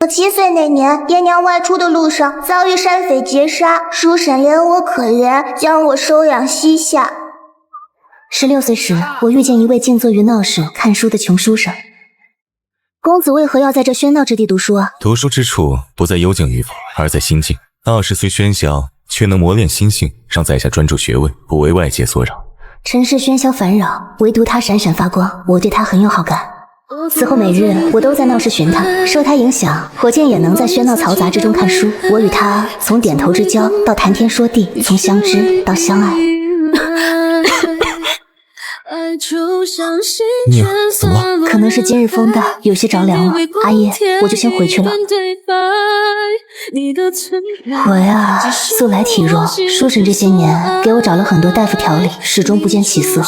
我7岁那年，爹娘外出的路上遭遇山匪劫杀，叔婶怜我可怜，将我收养膝下。16岁时，我遇见一位静坐于闹市看书的穷书生。公子为何要在这喧闹之地读书啊？读书之处不在幽静与否，而在心境。闹市虽喧嚣，却能磨练心性，让在下专注学问，不为外界所扰。尘世喧嚣烦扰，唯独他闪闪发光，我对他很有好感。此后每日我都在闹市寻他，受他影响，我见也能在喧闹嘈杂之中看书。我与他从点头之交到谈天说地，从相知到相爱。你怎么了？可能是今日风大，有些着凉了。阿叶，我就先回去了。我呀，素来体弱，叔婶这些年给我找了很多大夫调理，始终不见起色。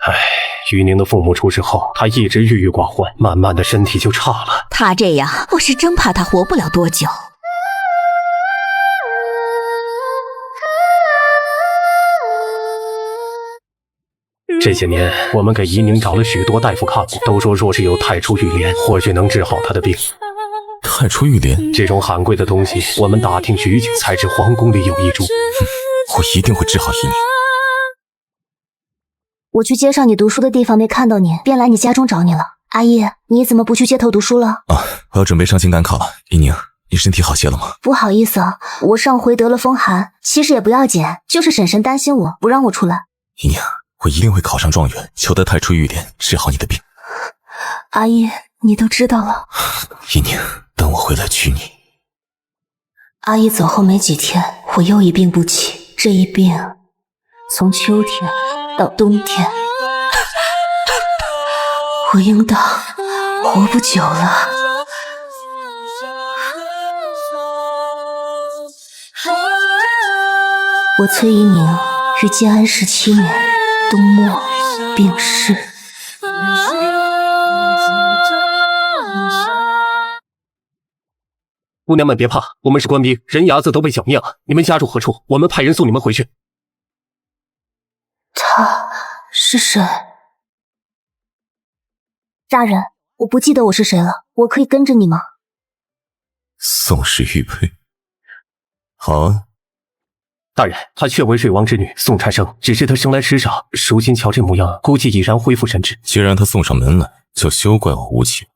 唉，于宁的父母出事后，他一直郁郁寡欢，慢慢的身体就差了。他这样，我是真怕他活不了多久。这些年，我们给怡宁找了许多大夫看过，都说若是有太初玉莲，或许能治好他的病。太初玉莲这种罕贵的东西，我们打听许久，才知皇宫里有一株。我一定会治好怡宁。我去街上你读书的地方没看到你，便来你家中找你了。阿叶，你怎么不去街头读书了？啊，我要准备上京赶考了。怡宁，你身体好些了吗？不好意思啊，我上回得了风寒，其实也不要紧，就是婶婶担心我，不让我出来。怡宁，我一定会考上状元，求得太初玉莲，治好你的病。阿叶，你都知道了。怡宁，等我回来娶你。阿姨走后没几天，我又一病不起，这一病从秋天到冬天，我应当活不久了。我崔怡宁于建安17年冬末病逝。姑娘们别怕，我们是官兵，人牙子都被剿灭了。你们家住何处？我们派人送你们回去。他是谁？大人，我不记得我是谁了，我可以跟着你吗？宋氏玉佩，好啊。大人，她确为水王之女宋产生，只是她生来痴傻，如今瞧这模样，估计已然恢复神智。既然她送上门来，就休怪我无情。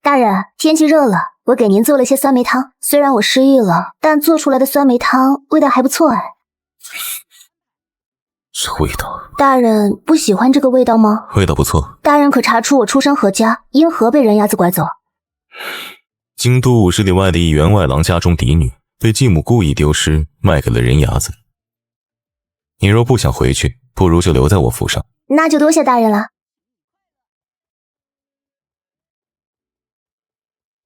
大人，天气热了，我给您做了些酸梅汤。虽然我失忆了，但做出来的酸梅汤味道还不错哎。这味道，大人不喜欢这个味道吗？味道不错。大人可查出我出身何家，因何被人牙子拐走？京都50里外的一员外郎家中嫡女，被继母故意丢失，卖给了人牙子。你若不想回去，不如就留在我府上。那就多谢大人了。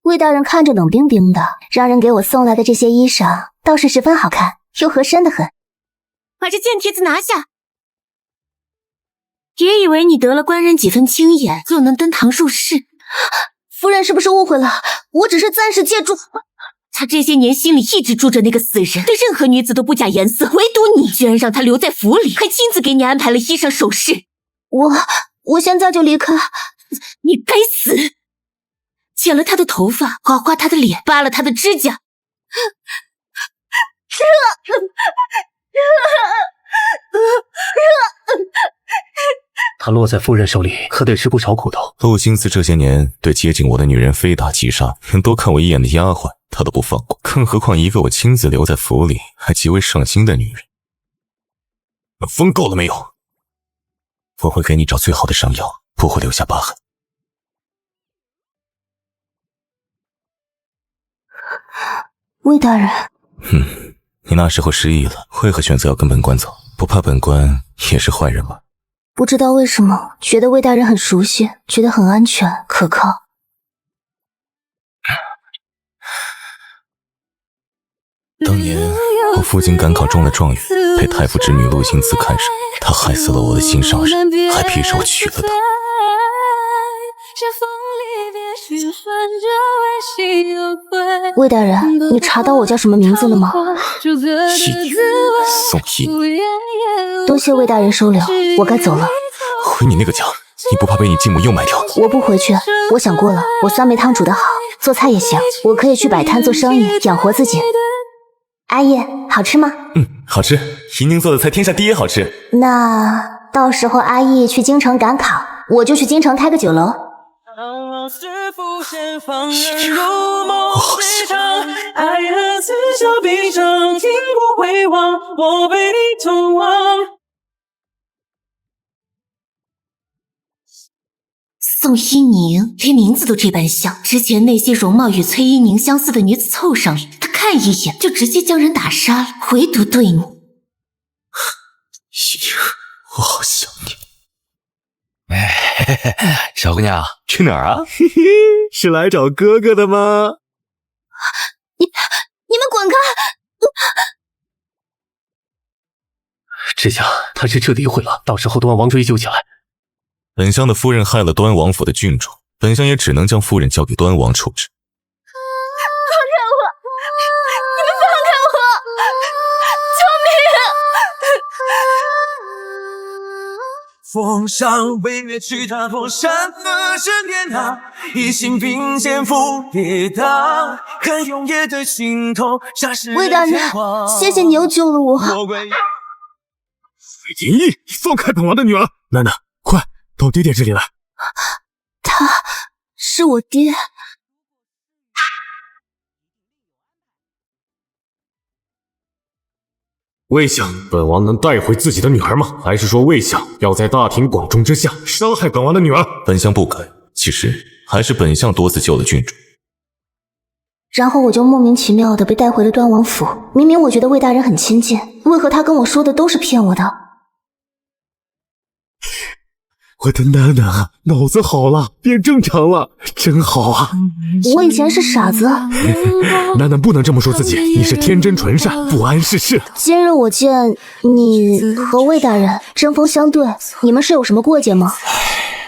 魏大人看着冷冰冰的，让人给我送来的这些衣裳倒是十分好看，又合身的很。把这贱帖子拿下！别以为你得了官人几分青眼，就能登堂入室。夫人是不是误会了？我只是暂时借住。他这些年心里一直住着那个死人，对任何女子都不假颜色，唯独你居然让他留在府里，还亲自给你安排了衣裳首饰。我现在就离开。你该死！剪了他的头发，刮他的脸，扒了他的指甲。他落在夫人手里，可得吃不少苦头。陆星子这些年对接近我的女人非打即杀，连多看我一眼的丫鬟他都不放过，更何况一个我亲自留在府里还极为上心的女人。疯够了没有？我会给你找最好的伤药，不会留下疤痕。魏大人，你那时候失忆了，为何选择要跟本官走？不怕本官也是坏人吗？不知道为什么觉得魏大人很熟悉，觉得很安全可靠。当年我赴京赶考中了状元，被太傅之女陆星子看上，她害死了我的心上人，还逼着我娶了她。魏大人，你查到我叫什么名字了吗？义女，宋义女。多谢魏大人收留，我该走了。回你那个家，你不怕被你继母又卖掉？我不回去，我想过了，我酸梅汤煮得好，做菜也行，我可以去摆摊做生意，养活自己。阿姨，好吃吗？好吃，怡宁做的菜天下第一好吃。那到时候阿姨去京城赶考，我就去京城开个酒楼。我好喜欢。宋依宁连名字都这般像，之前那些容貌与崔依宁相似的女子凑上来，他看一眼就直接将人打杀了，唯独对你。依宁，我好想你。小姑娘去哪儿啊？是来找哥哥的吗？你们滚开！这下他是彻底毁了，到时候端王追究起来。本相的夫人害了端王府的郡主，本相也只能将夫人交给端王处置。放开我！你们放开我！救命！风上微月去踏破山河神殿塔，一心并肩赴铁塔，看永夜的尽头，霎时魏大人，谢谢你又救了我。魏廷义，你放开本王的女儿！楠楠，快到爹爹这里来。他是我爹。魏相，本王能带回自己的女儿吗？还是说魏相要在大庭广众之下杀害本王的女儿？本相不敢，其实还是本相多次救了郡主。然后我就莫名其妙的被带回了端王府。明明我觉得魏大人很亲近，为何他跟我说的都是骗我的？我的楠楠啊，脑子好了，变正常了，真好啊！我以前是傻子。楠楠不能这么说自己，你是天真纯善，不谙世事。今日我见你和魏大人针锋相对，你们是有什么过节吗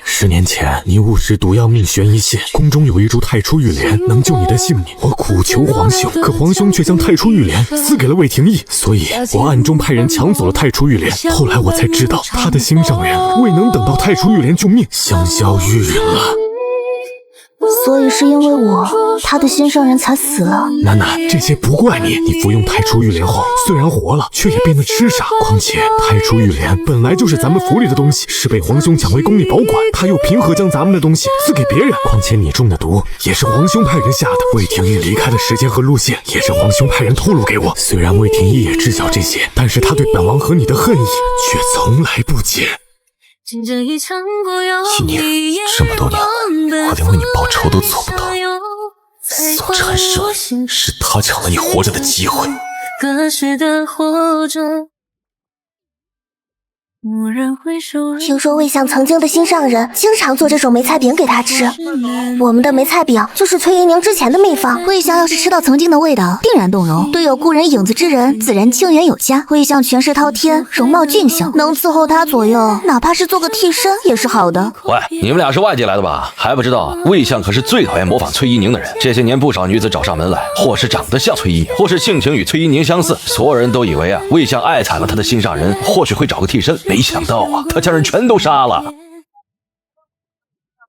？10年前，你误食毒药命悬一线，宫中有一株太初玉莲能救你的性命，我苦求皇兄，可皇兄却将太初玉莲赐给了魏廷义，所以我暗中派人抢走了太初玉莲。后来我才知道，他的心上人未能等到太初玉莲救命，香消玉殒了。所以是因为我，他的心上人才死了。楠楠，这些不怪你。你服用太初玉莲后，虽然活了，却也变得痴傻。况且太初玉莲本来就是咱们府里的东西，是被皇兄抢回宫里保管，他又凭何将咱们的东西赐给别人？况且你中的毒也是皇兄派人下的，魏廷义离开的时间和路线也是皇兄派人透露给我。虽然魏廷义也知晓这些，但是他对本王和你的恨意却从来不减。依宁，这么多年来，我连为你报仇都做不到。宋禅生，是他抢了你活着的机会。听说魏相曾经的心上人经常做这种梅菜饼给他吃，我们的梅菜饼就是崔依宁之前的秘方。魏相要是吃到曾经的味道，定然动容。对有故人影子之人，自然清源有加。魏相权势滔天，容貌俊秀，能伺候他左右，哪怕是做个替身也是好的。喂，你们俩是外地来的吧？还不知道魏相可是最讨厌模仿崔依宁的人。这些年不少女子找上门来，或是长得像崔依宁，或是性情与崔依宁相似，所有人都以为啊，魏相爱惨了他的心上人，或许会找个替身。没想到啊，他将人全都杀了。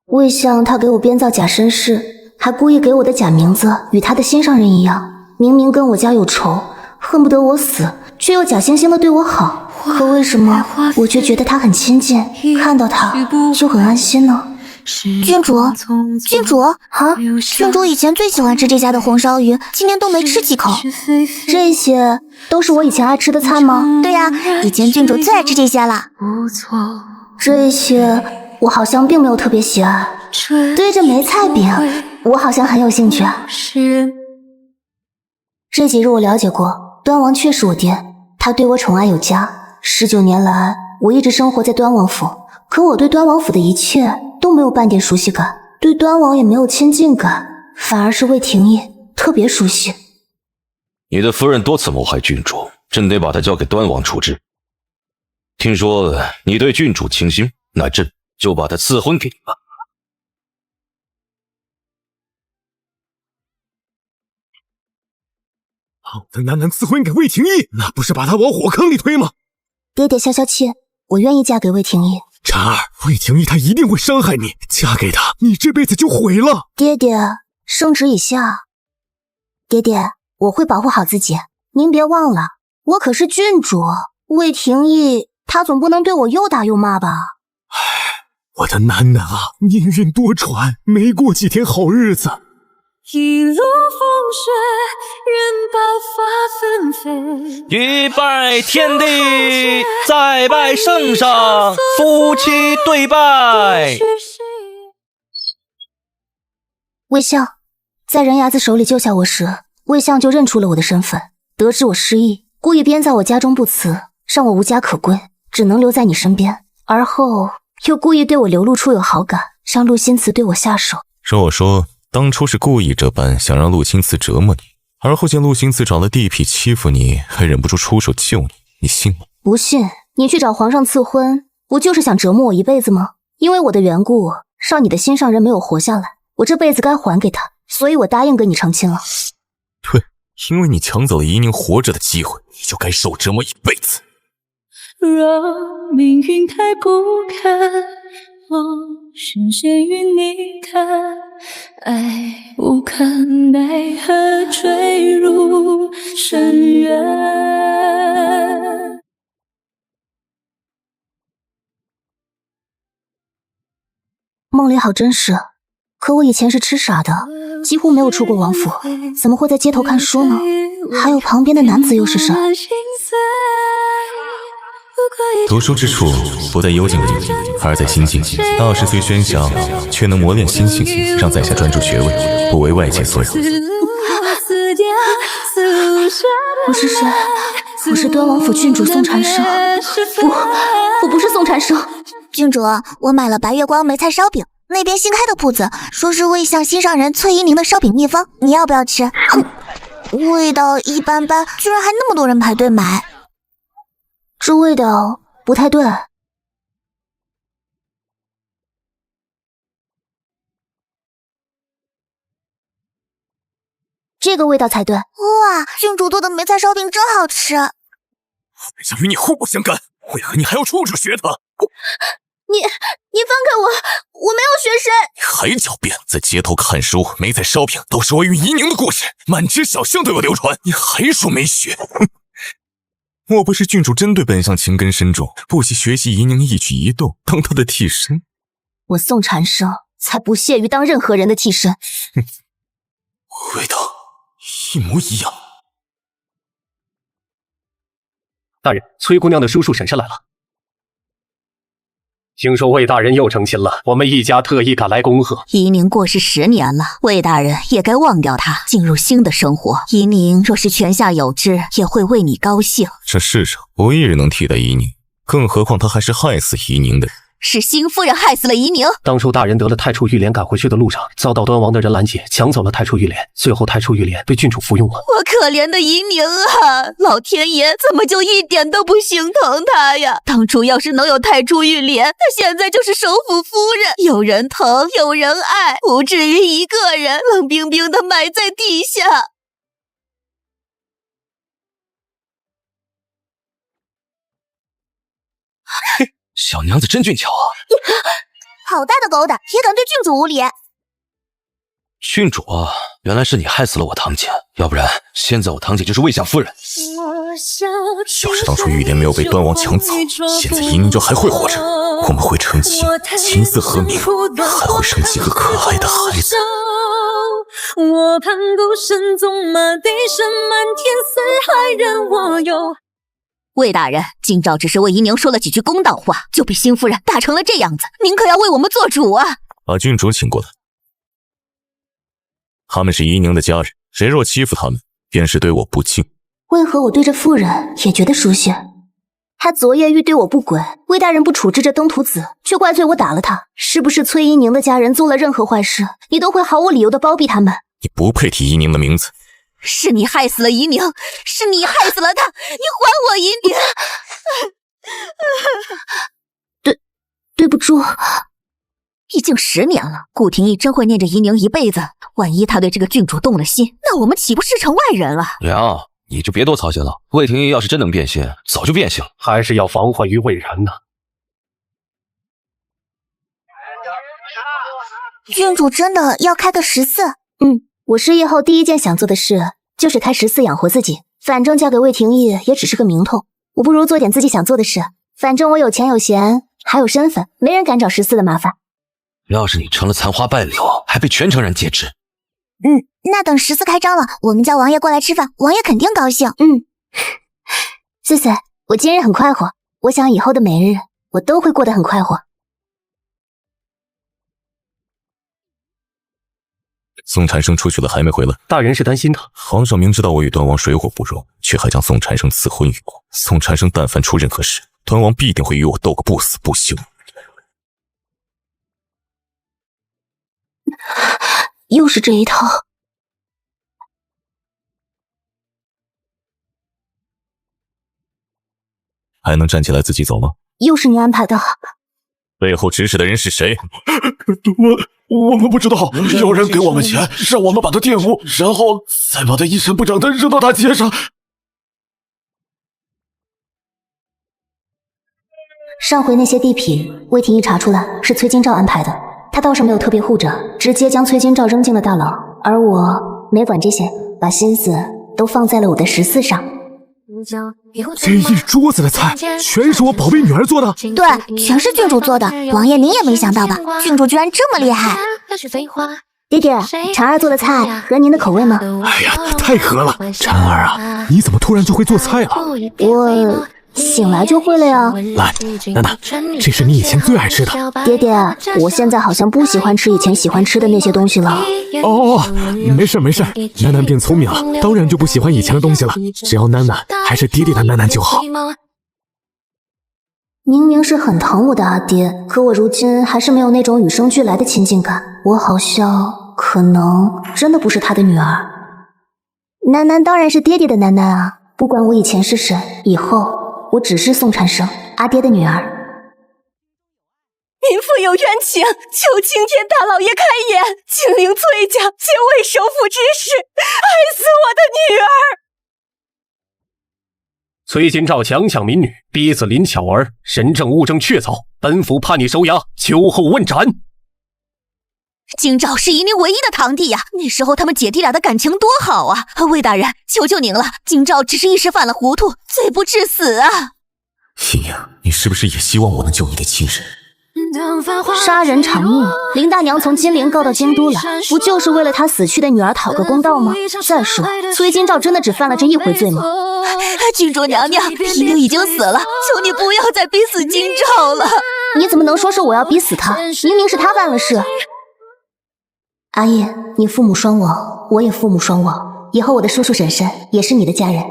魏相他给我编造假身世，还故意给我的假名字与他的心上人一样，明明跟我家有仇，恨不得我死，却又假惺惺的对我好。可为什么我却觉得他很亲近，看到他就很安心呢？郡主，郡主啊！郡主以前最喜欢吃这家的红烧鱼，今天都没吃几口。这些都是我以前爱吃的菜吗？对呀，以前郡主最爱吃这些了。这些我好像并没有特别喜爱。对这梅菜饼，我好像很有兴趣。这几日我了解过，端王确是我爹，他对我宠爱有加。19年来，我一直生活在端王府，可我对端王府的一切都没有半点熟悉感，对端王也没有亲近感，反而是魏廷义特别熟悉。你的夫人多次谋害郡主，朕得把她交给端王处置。听说你对郡主倾心，那朕就把她赐婚给你吧。好的楠楠赐婚给魏廷义，那不是把他往火坑里推吗？爹爹消消气，我愿意嫁给魏廷义，婵儿，魏廷义他一定会伤害你，嫁给他，你这辈子就毁了。爹爹，圣旨已下。爹爹，我会保护好自己，您别忘了，我可是郡主。魏廷义他总不能对我又打又骂吧？我的楠楠啊，命运多舛，没过几天好日子。一路风雪，任百花纷飞。一拜天地，再拜圣上，夫妻对拜。魏相，在人牙子手里救下我时，魏相就认出了我的身份，得知我失忆，故意编造我家中不辞，让我无家可归，只能留在你身边。而后又故意对我流露出有好感，让陆心慈对我下手。若我说当初是故意这般想让陆心慈折磨你，而后见陆心慈找了地痞欺负你，还忍不住出手救你，你信吗？不信，你去找皇上赐婚，不就是想折磨我一辈子吗？因为我的缘故，让你的心上人没有活下来，我这辈子该还给他，所以我答应跟你成亲了。对，因为你抢走了怡宁活着的机会，你就该受折磨一辈子。若命运太不堪，我深陷于泥潭，爱无可奈何，坠入深渊。梦里好真实，可我以前是痴傻的，几乎没有出过王府，怎么会在街头看书呢？还有旁边的男子又是谁？读书之处不在幽静里，而在心境。20岁喧嚣，却能磨练心性，让在下专注学位，不为外界所扰。我是谁？我是端王府郡主宋蝉生。不，我不是宋蝉生。郡主，我买了白月光梅菜烧饼，那边新开的铺子，说是魏相心上人崔怡宁的烧饼秘方，你要不要吃？味道一般般，居然还那么多人排队买。这味道不太对。这个味道才对。哇，郡主做的梅菜烧饼真好吃。魏相与你互不相干，为何你还要处处学他？你放开我，我没有学谁。你还狡辩，在街头看书，梅菜烧饼都是我与怡宁的故事，满街小巷都有流传，你还说没学？哼！莫不是郡主针对本相情根深重，不惜学习怡宁一举一动，当他的替身？我宋蝉生才不屑于当任何人的替身。味道一模一样。大人，崔姑娘的叔叔婶婶来了。听说魏大人又成亲了，我们一家特意赶来恭贺。怡宁过世10年了，魏大人也该忘掉他，进入新的生活。怡宁若是泉下有知，也会为你高兴。这世上无一人能替代怡宁，更何况他还是害死怡宁的人。是新夫人害死了怡宁。当初大人得了太初玉莲赶回去的路上，遭到端王的人拦截，抢走了太初玉莲，最后太初玉莲被郡主服用了。我可怜的怡宁啊，老天爷怎么就一点都不心疼她呀？当初要是能有太初玉莲，她现在就是首府夫人，有人疼，有人爱，不至于一个人冷冰冰的埋在地下。小娘子真俊俏啊！好大的狗胆，也敢对郡主无礼！郡主啊，原来是你害死了我堂姐，要不然现在我堂姐就是魏相夫人。要是当初玉莲没有被端王抢走，现在怡宁就还会活着，我们会成亲，琴瑟和鸣，还会生几个可爱的孩子。我盘古神纵马地神满天四海任我游。魏大人，今朝只是为怡宁说了几句公道话，就被新夫人打成了这样子，您可要为我们做主啊！把郡主请过来，他们是怡宁的家人，谁若欺负他们，便是对我不敬。为何我对这妇人也觉得熟悉？他昨夜欲对我不轨，魏大人不处置这登徒子，却怪罪我打了他。是不是崔怡宁的家人做了任何坏事，你都会毫无理由的包庇他们？你不配提怡宁的名字。是你害死了怡宁，是你害死了他，你还我怡宁！对不住。已经10年了，顾廷义真会念着怡宁一辈子。万一他对这个郡主动了心，那我们岂不是成外人了？娘，你就别多操心了。魏廷义要是真能变心，早就变心了。还是要防患于未然呢。郡主真的要开个14？我失业后第一件想做的事就是开14养活自己。反正嫁给魏廷义也只是个名头，我不如做点自己想做的事。反正我有钱有闲，还有身份，没人敢找14的麻烦。要是你成了残花败柳，还被全城人皆知。那等14开张了，我们叫王爷过来吃饭，王爷肯定高兴。思思，我今日很快活，我想以后的每日我都会过得很快活。宋禅生出去了还没回来，大人是担心他。皇上明知道我与端王水火不容，却还将宋禅生赐婚于我。宋禅生但凡出任何事，端王必定会与我斗个不死不休。又是这一套。还能站起来自己走吗？又是你安排的。背后指使的人是谁？我们不知道，有人给我们钱，让我们把他玷污，然后再把他一尘不整的扔到大街上。上回那些地痞，魏廷义查出来是崔金照安排的，他倒是没有特别护着，直接将崔金照扔进了大牢，而我没管这些，把心思都放在了我的14上。这一桌子的菜全是我宝贝女儿做的。对，全是郡主做的。王爷您也没想到吧？郡主居然这么厉害。爹爹，婵儿做的菜合您的口味吗？哎呀，太合了！婵儿啊，你怎么突然就会做菜了？我醒来就会了呀。来，楠楠，这是你以前最爱吃的。爹爹，我现在好像不喜欢吃以前喜欢吃的那些东西了。没事没事，楠楠变聪明了，当然就不喜欢以前的东西了。只要楠楠还是爹爹的楠楠就好。明明是很疼我的阿爹，可我如今还是没有那种与生俱来的亲近感。我好像可能真的不是他的女儿。楠楠当然是爹爹的楠楠啊，不管我以前是谁，以后我只是宋禅生，阿爹的女儿。民妇有冤情，求青天大老爷开眼，金陵崔家皆为首府之事，害死我的女儿。崔金照强抢民女，逼死林巧儿，神证物证确凿，本府判你收押，秋后问斩。金照是宜宁唯一的堂弟呀，那时候他们姐弟俩的感情多好啊！魏大人，求求您了，金照只是一时犯了糊涂，罪不至死啊！宜宁，你是不是也希望我能救你的亲人？杀人偿命，林大娘从金陵告到京都来，不就是为了她死去的女儿讨个公道吗？再说，崔金照真的只犯了这一回罪吗？郡主娘娘，宜宁已经死了，求你不要再逼死金照了。你怎么能说是我要逼死他？明明是他犯了事。阿叶，你父母双亡，我也父母双亡，以后我的叔叔婶婶也是你的家人。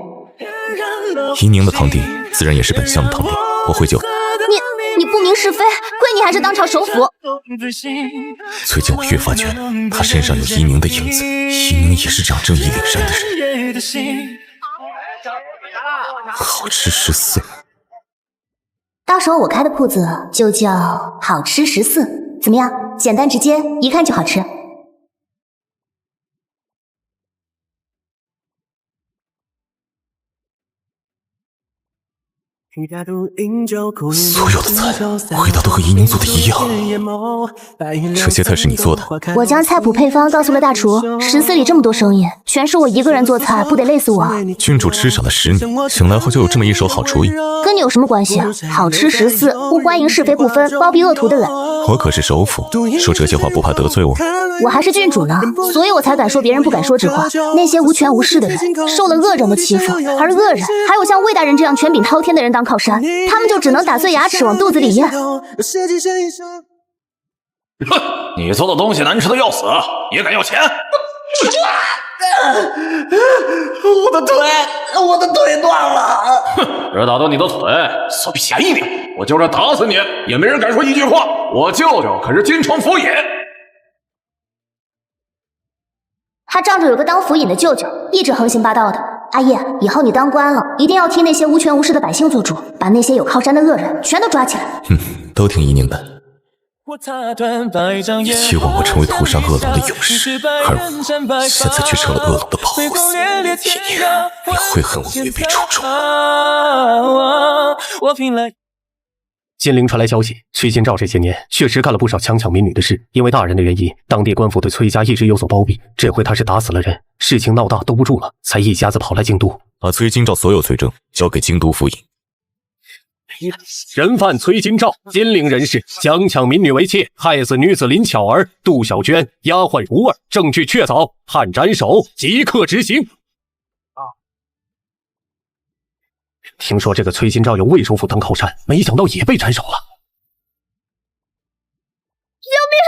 宜宁的堂弟自然也是本相的堂弟，我会救他。你不明是非，亏你还是当朝首辅。最近我越发觉得他身上有宜宁的影子，宜宁也是这样正义凛然的人。好吃14，到时候我开的铺子就叫好吃14，怎么样？简单直接，一看就好吃。所有的菜味道都和宜宁做的一样。这些菜是你做的？我将菜谱配方告诉了大厨，14里这么多生意，全是我一个人做菜，不得累死我？郡主吃傻了10年，醒来后就有这么一手好厨艺，跟你有什么关系啊？好吃14，不欢迎是非不分、包庇恶徒的人。我可是首辅，说这些话不怕得罪我？我还是郡主呢，所以我才敢说别人不敢说之话。那些无权无势的人，受了恶人的欺负，而恶人还有像魏大人这样权柄滔天的人当靠山，他们就只能打碎牙齿往肚子里咽。哼，你做的东西难吃的要死，也敢要钱？我的腿断了！哼，只打断你的腿，算便宜点，我就算打死你，也没人敢说一句话。我舅舅可是京城府尹。他仗着有个当府尹的舅舅，一直横行霸道的。阿叶，以后你当官了，一定要替那些无权无势的百姓做主，把那些有靠山的恶人全都抓起来。都听宜宁的。希望我成为屠杀恶龙的勇士，而我现在却成了恶龙的保护司。宜宁，你会恨我岳飞出众。金陵传来消息，崔金照这些年确实干了不少强抢民女的事，因为大人的原因，当地官府对崔家一直有所包庇。这回他是打死了人，事情闹大兜不住了，才一家子跑来京都，把崔金照所有罪证交给京都府尹。人犯崔金照，金陵人士，强抢民女为妾，害死女子林巧儿、杜小娟，丫鬟如儿，证据确凿，判斩首，即刻执行。听说这个崔金照有魏首府当靠山，没想到也被斩首了。救命！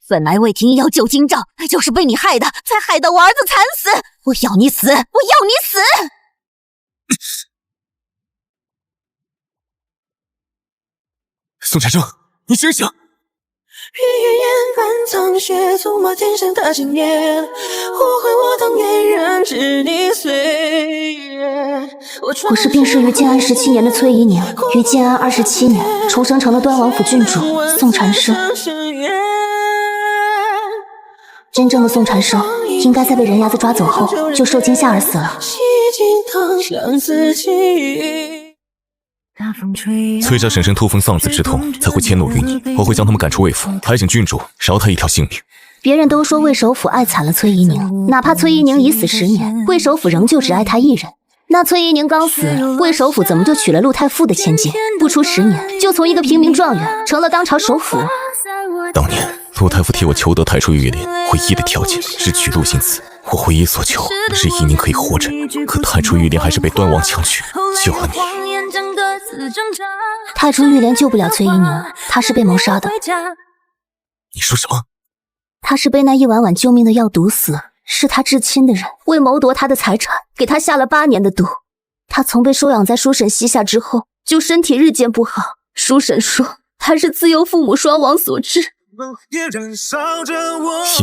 本来魏廷要救金照，就是被你害的，才害得我儿子惨死。我要你死！我要你死！宋禅生，你醒醒！日月眼翻苍雪，涂抹天上的惊艳，护回我当年人知你岁月。我是病逝于建安17年的崔怡宁，于建安27年重生成了端王府郡主宋禅生。真正的宋禅生应该在被人牙子抓走后就受惊吓而死了。崔家婶婶突风丧子之痛，才会迁怒于你。我会将他们赶出魏府，抬请郡主饶他一条性命。别人都说魏首府爱惨了崔怡宁，哪怕崔怡宁已死10年，魏首府仍旧只爱他一人。那崔怡宁刚死，魏首府怎么就娶了陆太傅的千金？不出10年，就从一个平民状元成了当朝首辅。当年陆太傅替我求得太初玉莲，唯一的条件是娶陆姓子。我唯一所求是怡宁可以活着，可太初玉莲还是被端王强娶，救了你。太初玉莲救不了崔怡宁，她是被谋杀的。你说什么？她是被那一碗碗救命的药毒死，是她至亲的人为谋夺她的财产，给她下了8年的毒。她从被收养在叔婶膝下之后，就身体日渐不好。叔婶说，她是自幼父母双亡所致。怡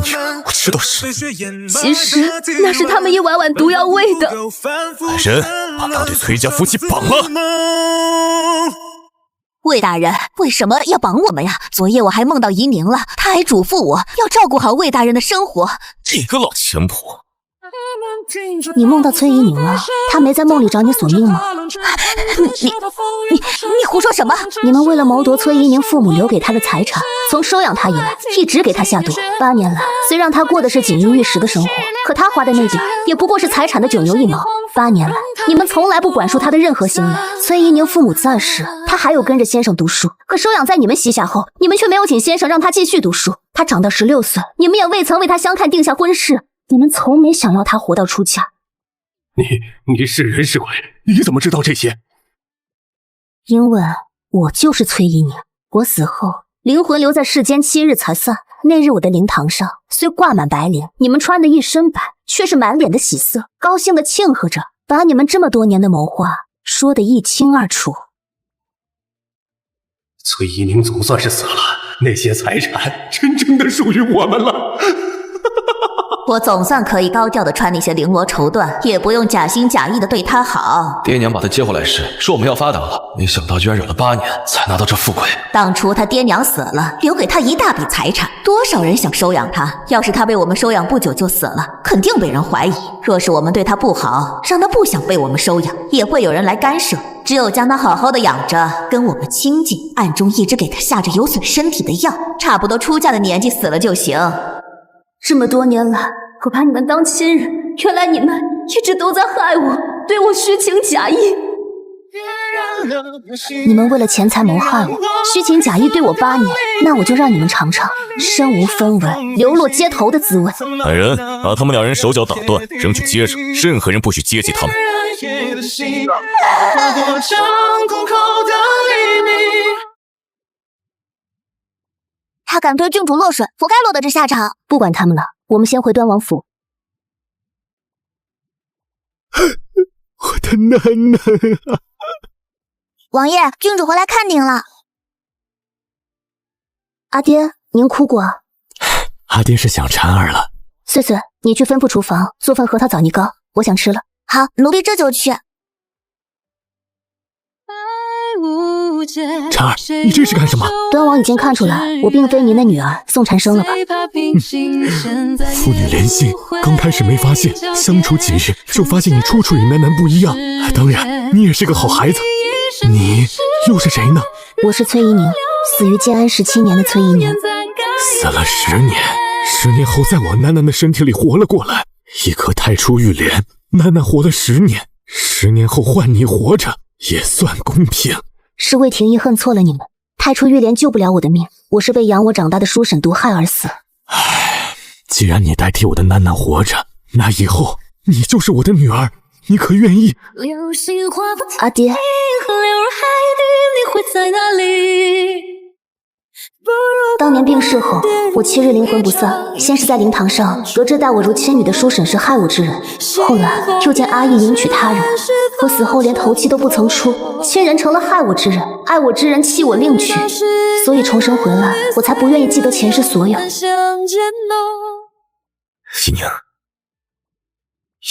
宁，我知道是。其实那是他们一碗碗毒药喂的。来人，把那对崔家夫妻绑了！魏大人，为什么要绑我们呀？昨夜我还梦到怡宁了，他还嘱咐我要照顾好魏大人的生活。这个老钱婆！你梦到崔怡宁了？她没在梦里找你索命吗？你胡说什么？你们为了谋夺崔怡宁父母留给她的财产，从收养她以来，一直给她下毒。8年来，虽让她过的是锦衣玉食的生活，可她花的那点也不过是财产的9牛1毛。8年来，你们从来不管束她的任何行为。崔怡宁父母在时，她还有跟着先生读书，可收养在你们膝下后，你们却没有请先生让她继续读书。她长到16岁，你们也未曾为她相看定下婚事。你们从没想要她活到出嫁。你是人是鬼？你怎么知道这些？因为我就是崔怡宁，我死后灵魂留在世间7日才散。那日我的灵堂上虽挂满白绫，你们穿的一身白，却是满脸的喜色，高兴的庆贺着，把你们这么多年的谋划说得一清二楚。崔怡宁总算是死了，那些财产真正的属于我们了。我总算可以高调的穿那些绫罗绸缎，也不用假心假意的对他好。爹娘把他接回来时说我们要发达了，没想到居然忍了8年才拿到这富贵。当初他爹娘死了，留给他一大笔财产，多少人想收养他，要是他被我们收养不久就死了，肯定被人怀疑。若是我们对他不好，让他不想被我们收养，也会有人来干涉。只有将他好好的养着，跟我们亲近，暗中一直给他下着有损身体的药，差不多出嫁的年纪死了就行。这么多年来，我把你们当亲人，原来你们一直都在害我，对我虚情假意。你们为了钱财谋害我，虚情假意对我8年，那我就让你们尝尝身无分文、流落街头的滋味。来人，把他们2人手脚打断，扔去街上，任何人不许接近他们。他敢对郡主落水，活该落得这下场。不管他们了，我们先回端王府。我的囡囡啊！王爷，郡主回来看您了。阿爹，您哭过啊？阿爹是想婵儿了。穗穗，你去吩咐厨房做份核桃枣泥糕，我想吃了。好，奴婢这就去。婵儿，你这是干什么？端王已经看出来，我并非您的女儿宋婵生了吧？父女连心，刚开始没发现，相处几日就发现你处处与楠楠不一样。当然，你也是个好孩子。你又是谁呢？我是崔一宁，死于建安17年的崔一宁。死了10年，10年后在我楠楠的身体里活了过来。一颗太初玉莲，楠楠活了10年，10年后换你活着，也算公平。是魏廷义恨错了你们，太初玉莲救不了我的命，我是被养我长大的叔婶毒害而死。唉，既然你代替我的楠楠活着，那以后你就是我的女儿，你可愿意？阿爹，当年病逝后，我7日灵魂不散，先是在灵堂上得知待我如亲女的叔婶是害我之人，后来又见阿义迎娶他人，我死后连头七都不曾出，亲人成了害我之人，爱我之人弃我另娶，所以重生回来，我才不愿意记得前世所有。一宁，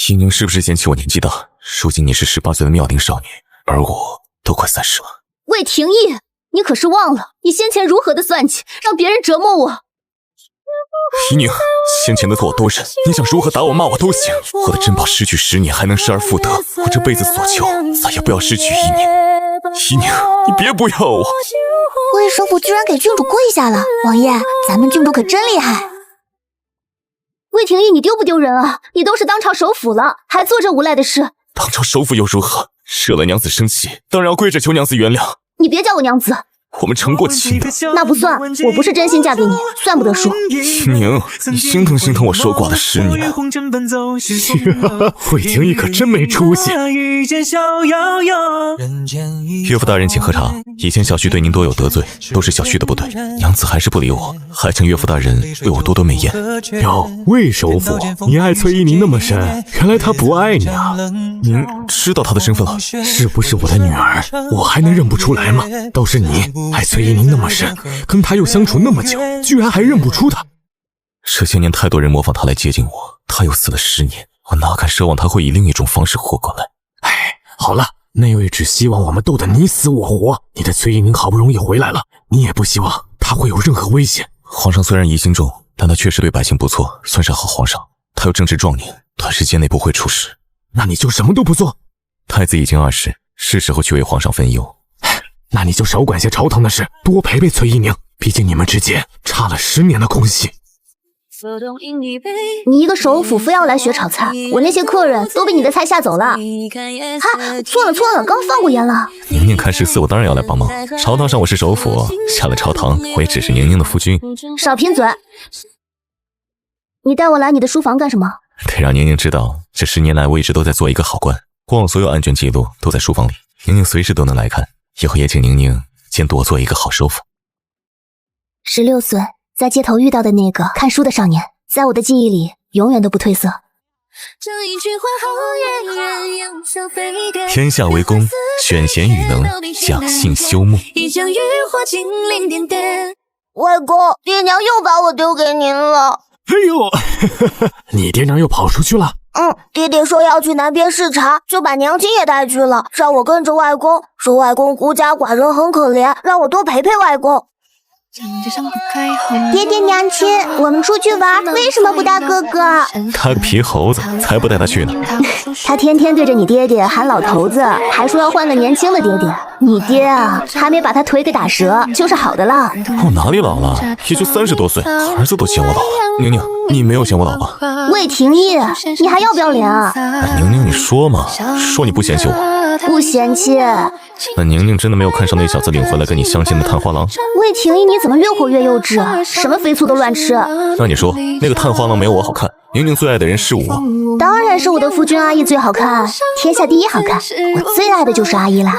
一宁是不是嫌弃我年纪大？如今你是18岁的妙龄少女，而我都快30了。魏廷义，你可是忘了你先前如何的算计，让别人折磨我。一宁，先前的错我都认，你想如何打我骂我都行。我的珍宝失去10年还能失而复得，我这辈子所求再也不要失去一宁。一宁，你别不要我。魏首府居然给郡主跪下了，王爷，咱们郡主可真厉害。魏廷义，你丢不丢人啊？你都是当朝首辅了，还做这无赖的事。当朝首辅又如何？惹了娘子生气，当然要跪着求娘子原谅。你别叫我娘子，我们成过亲的。那不算，我不是真心嫁给你，算不得数。一宁，你心疼心疼我守寡的10年。魏廷义可真没出息。岳父大人请喝茶，以前小婿对您多有得罪，都是小婿的不对，娘子还是不理我，还请岳父大人为我多多美言。哟，魏首府，你爱崔一宁那么深，原来他不爱你啊？您知道他的身份了？是不是我的女儿，我还能认不出来吗？都是你爱崔一宁那么深，跟他又相处那么久，居然还认不出他。这些年太多人模仿他来接近我，他又死了10年，我哪敢奢望他会以另一种方式活过来。唉，好了，内卫只希望我们斗得你死我活。你的崔一宁好不容易回来了，你也不希望他会有任何危险。皇上虽然疑心重，但他确实对百姓不错，算是好皇上。他又正值壮年，短时间内不会出事。那你就什么都不做？太子已经20，是时候去为皇上分忧。那你就少管些朝堂的事，多陪陪崔一宁，毕竟你们之间差了10年的空隙。你一个首辅非要来学炒菜，我那些客人都被你的菜吓走了。哈，错了，刚放过言了。宁宁看14，我当然要来帮忙。朝堂上我是首辅，下了朝堂我也只是宁宁的夫君。少贫嘴！你带我来你的书房干什么？得让宁宁知道，这10年来我一直都在做一个好官，过往所有案卷记录都在书房里，宁宁随时都能来看。以后也请宁宁监督我做一个好首辅。16岁，在街头遇到的那个看书的少年，在我的记忆里永远都不褪色。天下为公，选贤与能，讲信修睦。外公，爹娘又把我丢给您了。哎呦，你爹娘又跑出去了？爹爹说要去南边视察，就把娘亲也带去了，让我跟着外公，说外公孤家寡人很可怜，让我多陪陪外公。爹爹娘亲，我们出去玩，为什么不带哥哥？他个皮猴子，才不带他去呢。他天天对着你爹爹喊老头子，还说要换个年轻的爹爹。你爹啊，还没把他腿给打折，就是好的了。我哪里老了？也就30多岁，儿子都嫌我老了。宁宁，你没有嫌我老吧？魏廷义，你还要不要脸啊？宁宁，你说嘛，说你不嫌弃我，不嫌弃。那宁宁真的没有看上那小子领回来跟你相亲的探花郎？魏廷义，你怎么越活越幼稚啊？什么肥醋都乱吃。那你说，那个探花郎没有我好看，宁宁最爱的人是我？当然是我的夫君阿义最好看，天下第一好看。我最爱的就是阿义啦。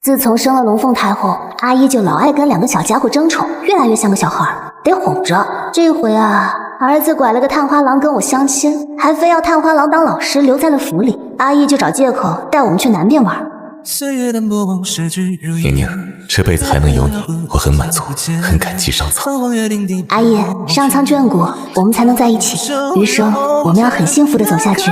自从生了龙凤胎后，阿姨就老爱跟2个小家伙争宠，越来越像个小孩，得哄着。这回啊，儿子拐了个探花郎跟我相亲，还非要探花郎当老师留在了府里，阿姨就找借口带我们去南边玩。宁宁，这辈子还能有你，我很满足，很感激上苍。阿姨，上苍眷顾，我们才能在一起，余生我们要很幸福的走下去。